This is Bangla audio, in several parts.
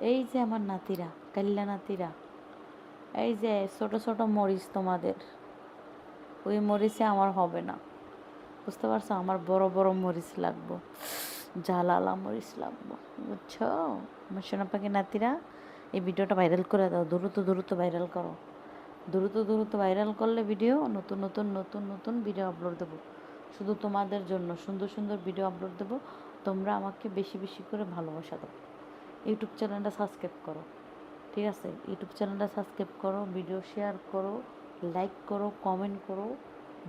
এই যে আমার নাতিরা, কাল্লা নাতিরা, এই যে ছোট ছোট মরিচ তোমাদের, ওই মরিচে আমার হবে না, বুঝতে পারছো? আমার বড় বড় মরিচ লাগবো, ঝালালা মরিচ লাগবো, বুঝছো? আমার সোনা পাখি নাতিরা, এই ভিডিওটা ভাইরাল করে দাও, দ্রুত দ্রুত ভাইরাল করো, দ্রুত দ্রুত ভাইরাল করলে ভিডিও নতুন নতুন নতুন নতুন ভিডিও আপলোড দেবো, শুধু তোমাদের জন্য সুন্দর সুন্দর ভিডিও আপলোড দেবো। তোমরা আমাকে বেশি বেশি করে ভালোবাসা দাও। ইউটিউব চ্যানেলটা সাবস্ক্রাইব করো, ঠিক আছে? ইউটিউব চ্যানেলটা সাবস্ক্রাইব করো, ভিডিও শেয়ার করো, লাইক করো, কমেন্ট করো,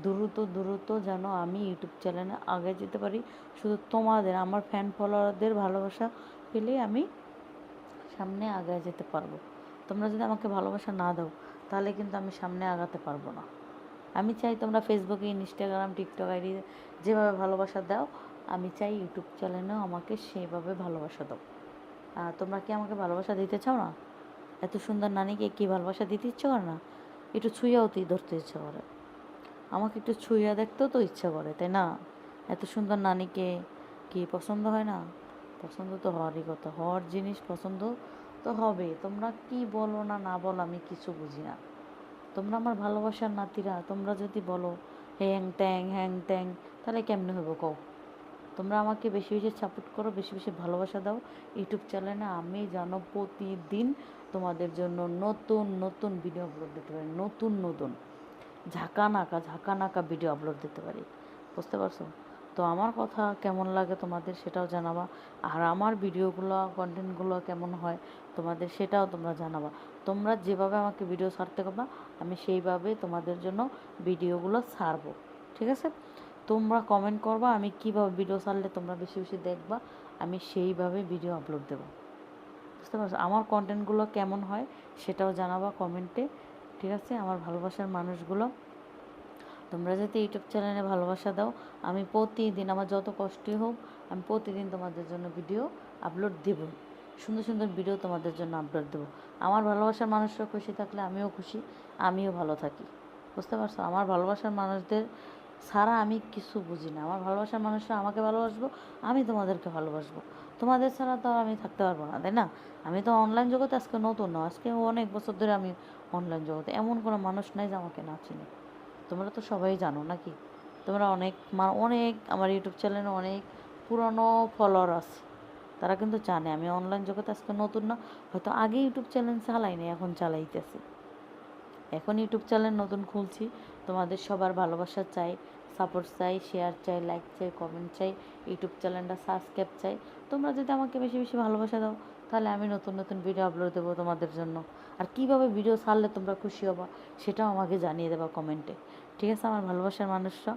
দ্রুত দ্রুত যেন আমি ইউটিউব চ্যানেলে আগে যেতে পারি। শুধু তোমাদের, আমার ফ্যান ফলোয়ারদের ভালোবাসা পেলেই আমি সামনে আগায় যেতে পারবো। তোমরা যদি আমাকে ভালোবাসা না দাও, তাহলে কিন্তু আমি সামনে আগাতে পারবো না। আমি চাই তোমরা ফেসবুকে, ইনস্টাগ্রাম, টিকটক আইডি যেভাবে ভালোবাসা দাও, আমি চাই ইউটিউব চ্যানেলেও আমাকে সেইভাবে ভালোবাসা দাও। তোমরা কি আমাকে ভালোবাসা দিতে চাও না? এত সুন্দর নানিকে কি ভালোবাসা দিতে ইচ্ছে করে না? একটু ছুঁয়াও ধরতে ইচ্ছা করে, আমাকে একটু ছুঁয়া দেখতেও তো ইচ্ছা করে, তাই না? এত সুন্দর নানিকে কি পছন্দ হয় না? পছন্দ তো হওয়ারই কথা, হওয়ার জিনিস পছন্দ তো হবে। তোমরা কি বলো না না বলো আমি কিছু বুঝি না। তোমরা আমার ভালোবাসার নাতিরা, তোমরা যদি বলো হ্যাং ট্যাং হ্যাং ট্যাং, তাহলে কেমনে হইব কও? তোমরা আমাকে বেশি বেশি সাপোর্ট করো, বেশি বেশি ভালোবাসা দাও। ইউটিউব চ্যানেলে আমি যেন প্রতিদিন তোমাদের জন্য নতুন নতুন ভিডিও আপলোড দিতে পারি, নতুন নতুন ঝাঁকা নাকা ভিডিও আপলোড দিতে পারি, বুঝতে পারছো? তো আমার কথা কেমন লাগে তোমাদের সেটাও জানাবা, আর আমার ভিডিওগুলো কন্টেন্টগুলো কেমন হয় তোমাদের সেটাও তোমরা জানাবা। তোমরা যেভাবে আমাকে ভিডিও ছাড়তে করবা, আমি সেইভাবে তোমাদের জন্য ভিডিওগুলো ছাড়বো, ঠিক আছে? তোমরা কমেন্ট করবা আমি কীভাবে ভিডিও ছাড়লে তোমরা বেশি বেশি দেখবা, আমি সেইভাবে ভিডিও আপলোড দেবো, বুঝতে পারছো? আমার কন্টেন্টগুলো কেমন হয় সেটাও জানাবা কমেন্টে, ঠিক আছে? আমার ভালোবাসার মানুষগুলো, তোমরা যদি ইউটিউব চ্যানেলে ভালোবাসা দাও, আমি প্রতিদিন, আমার যত কষ্টই হোক, আমি প্রতিদিন তোমাদের জন্য ভিডিও আপলোড দেবো, সুন্দর সুন্দর ভিডিও তোমাদের জন্য আপলোড দেবো। আমার ভালোবাসার মানুষরা খুশি থাকলে আমিও খুশি, আমিও ভালো থাকি, বুঝতে পারছো? আমার ভালোবাসার মানুষদের ছাড়া আমি কিছু বুঝি না। আমার ভালোবাসার মানুষরা আমাকে ভালোবাসবো, আমি তোমাদেরকে ভালোবাসবো, তোমাদের ছাড়া তো আর আমি থাকতে পারবো না, তাই না? আমি তো অনলাইন জগতে আজকে নতুন না, আজকে অনেক বছর ধরে আমি অনলাইন জগতে, এমন কোনো মানুষ নাই যে আমাকে না চিনে। তোমরা তো সবাই জানো নাকি? তোমরা অনেক অনেক আমার ইউটিউব চ্যানেলে অনেক পুরনো ফলোয়ার আছে, তারা কিন্তু জানে আমি অনলাইন জগতে আজকে নতুন না, হয়তো আগে ইউটিউব চ্যানেল চালাইনি, এখন চালাইতেছি, এখন ইউটিউব চ্যানেল নতুন খুলছি। তোমাদের সবার ভালোবাসা চাই, সাপোর্ট চাই, শেয়ার চাই, লাইক চাই, কমেন্ট চাই, ইউটিউব চ্যানেলটা সাবস্ক্রাইব চাই। তোমরা যদি আমাকে বেশি বেশি ভালোবাসা দাও, তাহলে আমি নতুন নতুন ভিডিও আপলোড দেবো তোমাদের জন্য। আর কীভাবে ভিডিও ছাড়লে তোমরা খুশি হবা সেটাও আমাকে জানিয়ে দেবা কমেন্টে, ঠিক আছে আমার ভালোবাসার মানুষরা?